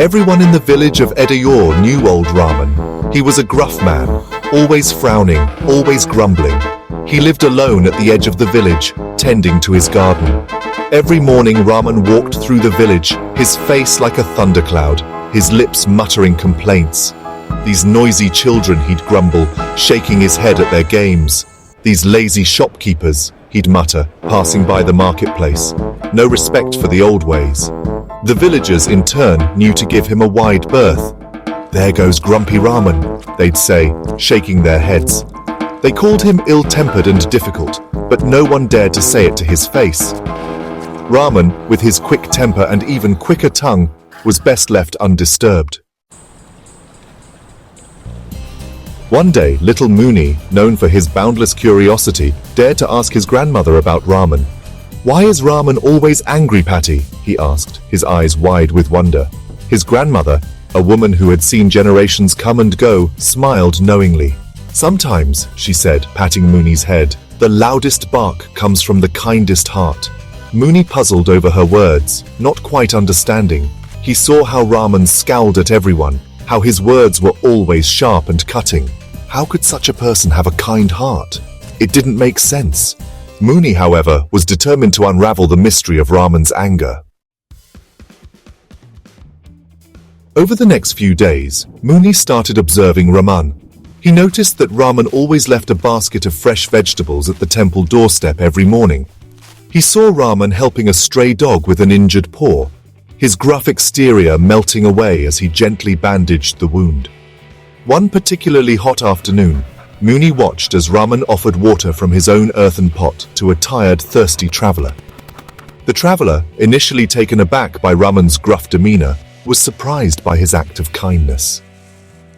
Everyone in the village of Edior knew old Raman. He was a gruff man, always frowning, always grumbling. He lived alone at the edge of the village, tending to his garden. Every morning Raman walked through the village, his face like a thundercloud, his lips muttering complaints. These noisy children, he'd grumble, shaking his head at their games. These lazy shopkeepers, he'd mutter, passing by the marketplace. No respect for the old ways. The villagers, in turn, knew to give him a wide berth. "There goes Grumpy Raman," they'd say, shaking their heads. They called him ill-tempered and difficult, but no one dared to say it to his face. Raman, with his quick temper and even quicker tongue, was best left undisturbed. One day, little Mooney, known for his boundless curiosity, dared to ask his grandmother about Raman. "Why is Raman always angry, Patty?" he asked, his eyes wide with wonder. His grandmother, a woman who had seen generations come and go, smiled knowingly. "Sometimes," she said, patting Mooney's head, "the loudest bark comes from the kindest heart." Mooney puzzled over her words, not quite understanding. He saw how Raman scowled at everyone, how his words were always sharp and cutting. How could such a person have a kind heart? It didn't make sense. Mooney, however, was determined to unravel the mystery of Raman's anger. Over the next few days, Mooney started observing Raman. He noticed that Raman always left a basket of fresh vegetables at the temple doorstep every morning. He saw Raman helping a stray dog with an injured paw, his gruff exterior melting away as he gently bandaged the wound. One particularly hot afternoon, Mooney watched as Raman offered water from his own earthen pot to a tired, thirsty traveler. The traveler, initially taken aback by Raman's gruff demeanor, was surprised by his act of kindness.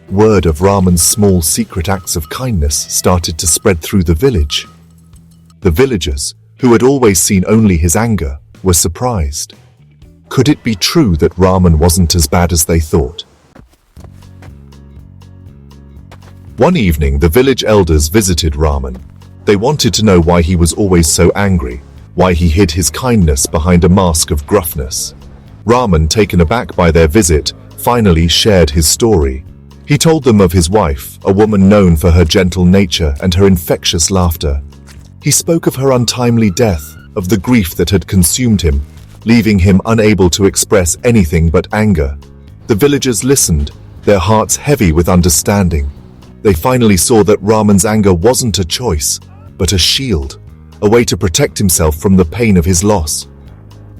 Word of Raman's small secret acts of kindness started to spread through the village. The villagers, who had always seen only his anger, were surprised. Could it be true that Raman wasn't as bad as they thought? One evening, the village elders visited Raman. They wanted to know why he was always so angry, why he hid his kindness behind a mask of gruffness. Raman, taken aback by their visit, finally shared his story. He told them of his wife, a woman known for her gentle nature and her infectious laughter. He spoke of her untimely death, of the grief that had consumed him, leaving him unable to express anything but anger. The villagers listened, their hearts heavy with understanding. They finally saw that Raman's anger wasn't a choice, but a shield, a way to protect himself from the pain of his loss.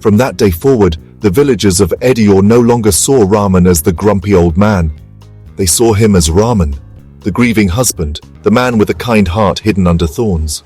From that day forward, the villagers of Edior no longer saw Raman as the grumpy old man. They saw him as Raman, the grieving husband, the man with a kind heart hidden under thorns.